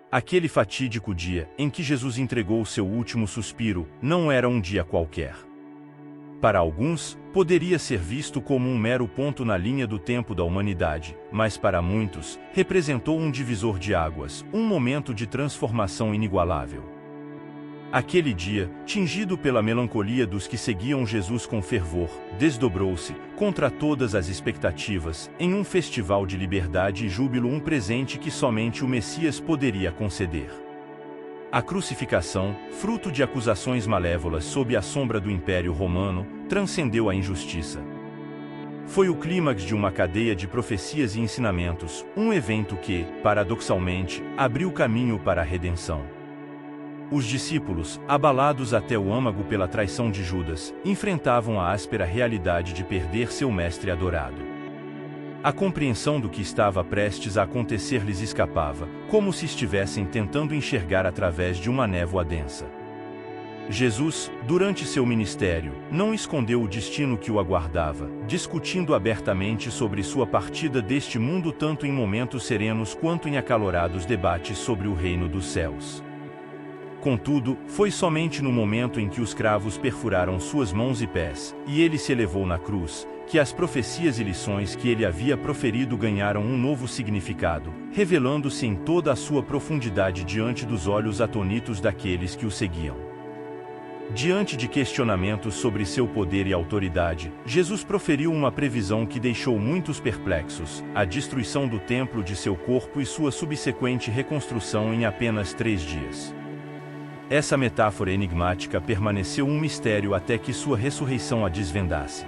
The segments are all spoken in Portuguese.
Aquele fatídico dia em que Jesus entregou seu último suspiro não era um dia qualquer. Para alguns, poderia ser visto como um mero ponto na linha do tempo da humanidade, mas para muitos, representou um divisor de águas, um momento de transformação inigualável. Aquele dia, tingido pela melancolia dos que seguiam Jesus com fervor, desdobrou-se, contra todas as expectativas, em um festival de liberdade e júbilo, um presente que somente o Messias poderia conceder. A crucificação, fruto de acusações malévolas sob a sombra do Império Romano, transcendeu a injustiça. Foi o clímax de uma cadeia de profecias e ensinamentos, um evento que, paradoxalmente, abriu caminho para a redenção. Os discípulos, abalados até o âmago pela traição de Judas, enfrentavam a áspera realidade de perder seu mestre adorado. A compreensão do que estava prestes a acontecer lhes escapava, como se estivessem tentando enxergar através de uma névoa densa. Jesus, durante seu ministério, não escondeu o destino que o aguardava, discutindo abertamente sobre sua partida deste mundo tanto em momentos serenos quanto em acalorados debates sobre o reino dos céus. Contudo, foi somente no momento em que os cravos perfuraram suas mãos e pés, e ele se elevou na cruz, que as profecias e lições que ele havia proferido ganharam um novo significado, revelando-se em toda a sua profundidade diante dos olhos atônitos daqueles que o seguiam. Diante de questionamentos sobre seu poder e autoridade, Jesus proferiu uma previsão que deixou muitos perplexos: a destruição do templo de seu corpo e sua subsequente reconstrução em apenas 3 dias. Essa metáfora enigmática permaneceu um mistério até que sua ressurreição a desvendasse.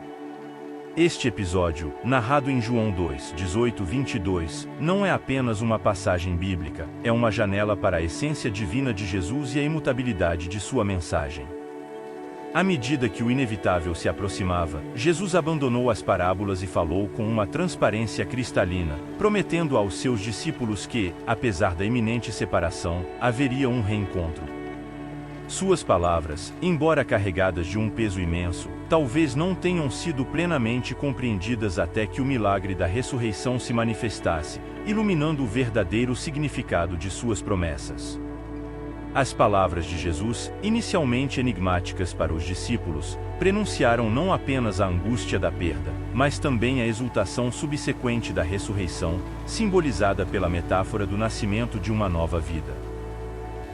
Este episódio, narrado em João 2:18-22, não é apenas uma passagem bíblica, é uma janela para a essência divina de Jesus e a imutabilidade de sua mensagem. À medida que o inevitável se aproximava, Jesus abandonou as parábolas e falou com uma transparência cristalina, prometendo aos seus discípulos que, apesar da iminente separação, haveria um reencontro. Suas palavras, embora carregadas de um peso imenso, talvez não tenham sido plenamente compreendidas até que o milagre da ressurreição se manifestasse, iluminando o verdadeiro significado de suas promessas. As palavras de Jesus, inicialmente enigmáticas para os discípulos, prenunciaram não apenas a angústia da perda, mas também a exultação subsequente da ressurreição, simbolizada pela metáfora do nascimento de uma nova vida.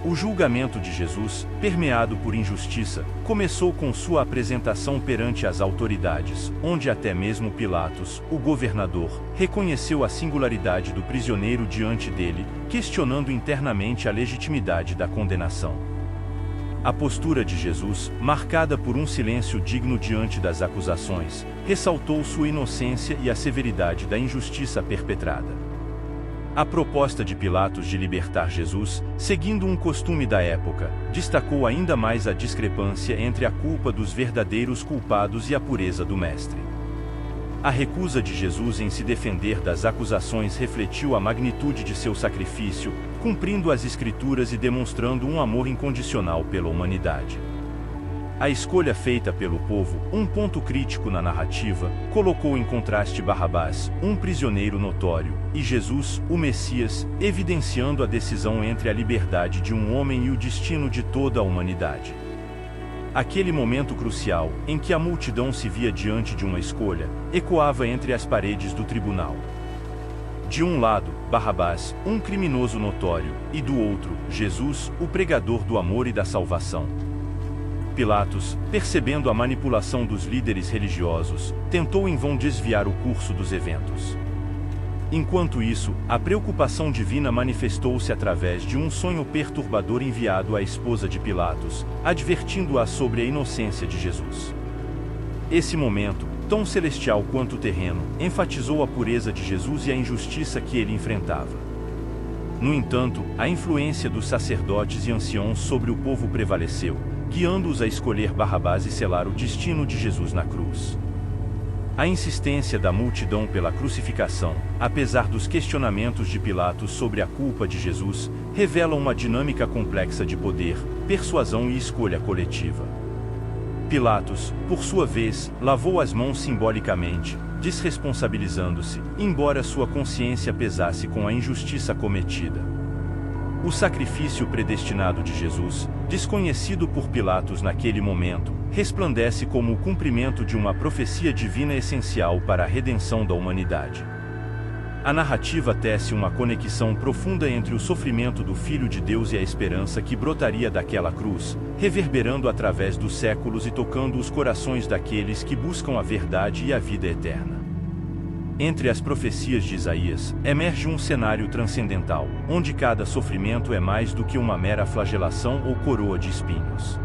O julgamento de Jesus, permeado por injustiça, começou com sua apresentação perante as autoridades, onde até mesmo Pilatos, o governador, reconheceu a singularidade do prisioneiro diante dele, questionando internamente a legitimidade da condenação. A postura de Jesus, marcada por um silêncio digno diante das acusações, ressaltou sua inocência e a severidade da injustiça perpetrada. A proposta de Pilatos de libertar Jesus, seguindo um costume da época, destacou ainda mais a discrepância entre a culpa dos verdadeiros culpados e a pureza do Mestre. A recusa de Jesus em se defender das acusações refletiu a magnitude de seu sacrifício, cumprindo as Escrituras e demonstrando um amor incondicional pela humanidade. A escolha feita pelo povo, um ponto crítico na narrativa, colocou em contraste Barrabás, um prisioneiro notório, e Jesus, o Messias, evidenciando a decisão entre a liberdade de um homem e o destino de toda a humanidade. Aquele momento crucial, em que a multidão se via diante de uma escolha, ecoava entre as paredes do tribunal. De um lado, Barrabás, um criminoso notório, e do outro, Jesus, o pregador do amor e da salvação. Pilatos, percebendo a manipulação dos líderes religiosos, tentou em vão desviar o curso dos eventos. Enquanto isso, a preocupação divina manifestou-se através de um sonho perturbador enviado à esposa de Pilatos, advertindo-a sobre a inocência de Jesus. Esse momento, tão celestial quanto terreno, enfatizou a pureza de Jesus e a injustiça que ele enfrentava. No entanto, a influência dos sacerdotes e anciãos sobre o povo prevaleceu, guiando-os a escolher Barrabás e selar o destino de Jesus na cruz. A insistência da multidão pela crucificação, apesar dos questionamentos de Pilatos sobre a culpa de Jesus, revela uma dinâmica complexa de poder, persuasão e escolha coletiva. Pilatos, por sua vez, lavou as mãos simbolicamente, desresponsabilizando-se, embora sua consciência pesasse com a injustiça cometida. O sacrifício predestinado de Jesus, desconhecido por Pilatos naquele momento, resplandece como o cumprimento de uma profecia divina essencial para a redenção da humanidade. A narrativa tece uma conexão profunda entre o sofrimento do Filho de Deus e a esperança que brotaria daquela cruz, reverberando através dos séculos e tocando os corações daqueles que buscam a verdade e a vida eterna. Entre as profecias de Isaías, emerge um cenário transcendental, onde cada sofrimento é mais do que uma mera flagelação ou coroa de espinhos.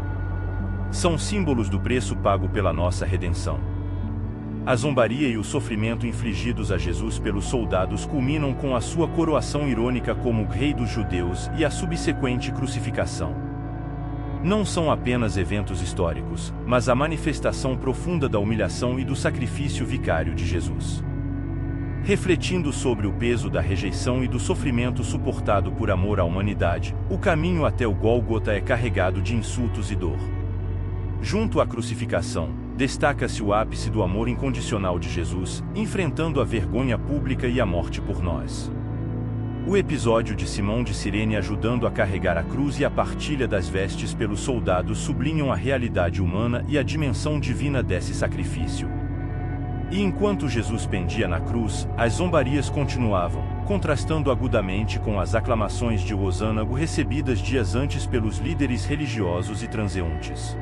São símbolos do preço pago pela nossa redenção. A zombaria e o sofrimento infligidos a Jesus pelos soldados culminam com a sua coroação irônica como Rei dos Judeus e a subsequente crucificação. Não são apenas eventos históricos, mas a manifestação profunda da humilhação e do sacrifício vicário de Jesus. Refletindo sobre o peso da rejeição e do sofrimento suportado por amor à humanidade, o caminho até o Gólgota é carregado de insultos e dor. Junto à crucificação, destaca-se o ápice do amor incondicional de Jesus, enfrentando a vergonha pública e a morte por nós. O episódio de Simão de Cirene ajudando a carregar a cruz e a partilha das vestes pelos soldados sublinham a realidade humana e a dimensão divina desse sacrifício. E enquanto Jesus pendia na cruz, as zombarias continuavam, contrastando agudamente com as aclamações de Hosânago recebidas dias antes pelos líderes religiosos e transeuntes.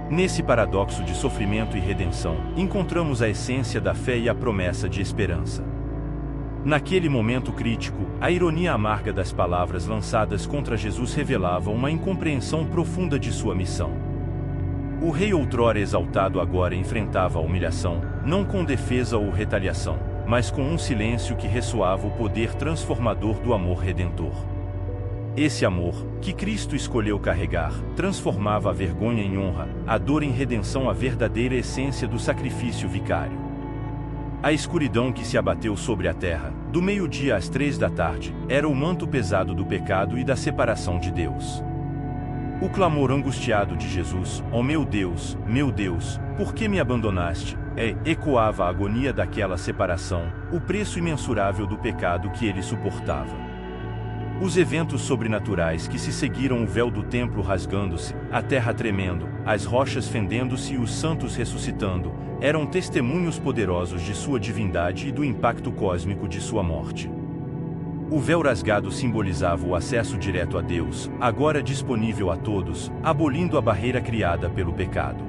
Nesse paradoxo de sofrimento e redenção, encontramos a essência da fé e a promessa de esperança. Naquele momento crítico, a ironia amarga das palavras lançadas contra Jesus revelava uma incompreensão profunda de sua missão. O rei outrora exaltado agora enfrentava a humilhação, não com defesa ou retaliação, mas com um silêncio que ressoava o poder transformador do amor redentor. Esse amor, que Cristo escolheu carregar, transformava a vergonha em honra, a dor em redenção, a verdadeira essência do sacrifício vicário. A escuridão que se abateu sobre a terra, do meio-dia às 3 da tarde, era o manto pesado do pecado e da separação de Deus. O clamor angustiado de Jesus, ó meu Deus, por que me abandonaste? Ecoava a agonia daquela separação, o preço imensurável do pecado que ele suportava. Os eventos sobrenaturais que se seguiram, o véu do templo rasgando-se, a terra tremendo, as rochas fendendo-se e os santos ressuscitando, eram testemunhos poderosos de sua divindade e do impacto cósmico de sua morte. O véu rasgado simbolizava o acesso direto a Deus, agora disponível a todos, abolindo a barreira criada pelo pecado.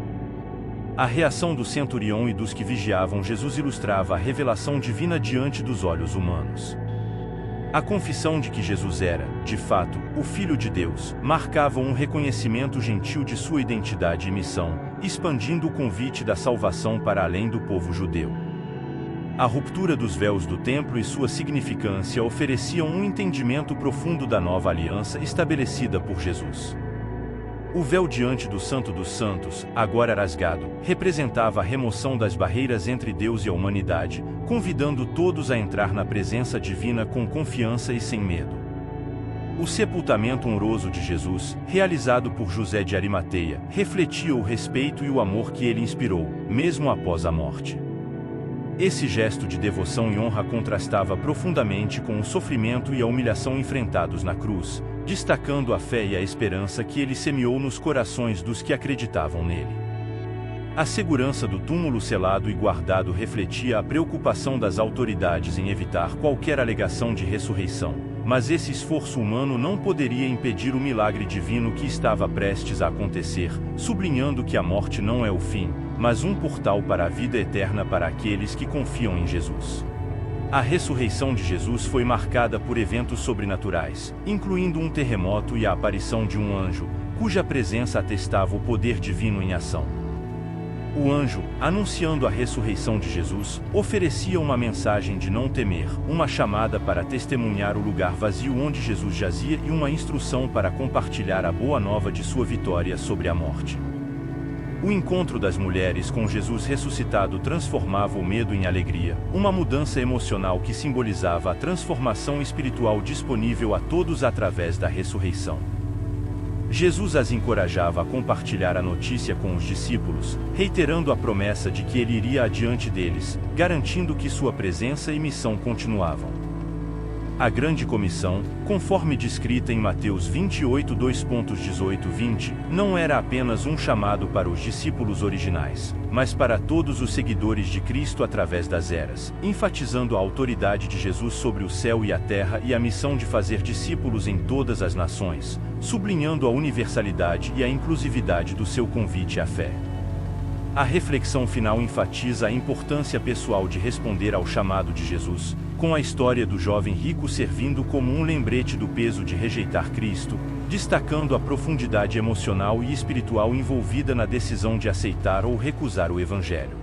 A reação do centurião e dos que vigiavam Jesus ilustrava a revelação divina diante dos olhos humanos. A confissão de que Jesus era, de fato, o Filho de Deus, marcava um reconhecimento gentil de sua identidade e missão, expandindo o convite da salvação para além do povo judeu. A ruptura dos véus do templo e sua significância ofereciam um entendimento profundo da nova aliança estabelecida por Jesus. O véu diante do Santo dos Santos, agora rasgado, representava a remoção das barreiras entre Deus e a humanidade, convidando todos a entrar na presença divina com confiança e sem medo. O sepultamento honroso de Jesus, realizado por José de Arimateia, refletia o respeito e o amor que ele inspirou, mesmo após a morte. Esse gesto de devoção e honra contrastava profundamente com o sofrimento e a humilhação enfrentados na cruz, destacando a fé e a esperança que ele semeou nos corações dos que acreditavam nele. A segurança do túmulo selado e guardado refletia a preocupação das autoridades em evitar qualquer alegação de ressurreição, mas esse esforço humano não poderia impedir o milagre divino que estava prestes a acontecer, sublinhando que a morte não é o fim, mas um portal para a vida eterna para aqueles que confiam em Jesus. A ressurreição de Jesus foi marcada por eventos sobrenaturais, incluindo um terremoto e a aparição de um anjo, cuja presença atestava o poder divino em ação. O anjo, anunciando a ressurreição de Jesus, oferecia uma mensagem de não temer, uma chamada para testemunhar o lugar vazio onde Jesus jazia e uma instrução para compartilhar a boa nova de sua vitória sobre a morte. O encontro das mulheres com Jesus ressuscitado transformava o medo em alegria, uma mudança emocional que simbolizava a transformação espiritual disponível a todos através da ressurreição. Jesus as encorajava a compartilhar a notícia com os discípulos, reiterando a promessa de que ele iria adiante deles, garantindo que sua presença e missão continuavam. A grande comissão, conforme descrita em Mateus 28, 2.18-20, não era apenas um chamado para os discípulos originais, mas para todos os seguidores de Cristo através das eras, enfatizando a autoridade de Jesus sobre o céu e a terra e a missão de fazer discípulos em todas as nações, sublinhando a universalidade e a inclusividade do seu convite à fé. A reflexão final enfatiza a importância pessoal de responder ao chamado de Jesus, com a história do jovem rico servindo como um lembrete do peso de rejeitar Cristo, destacando a profundidade emocional e espiritual envolvida na decisão de aceitar ou recusar o Evangelho.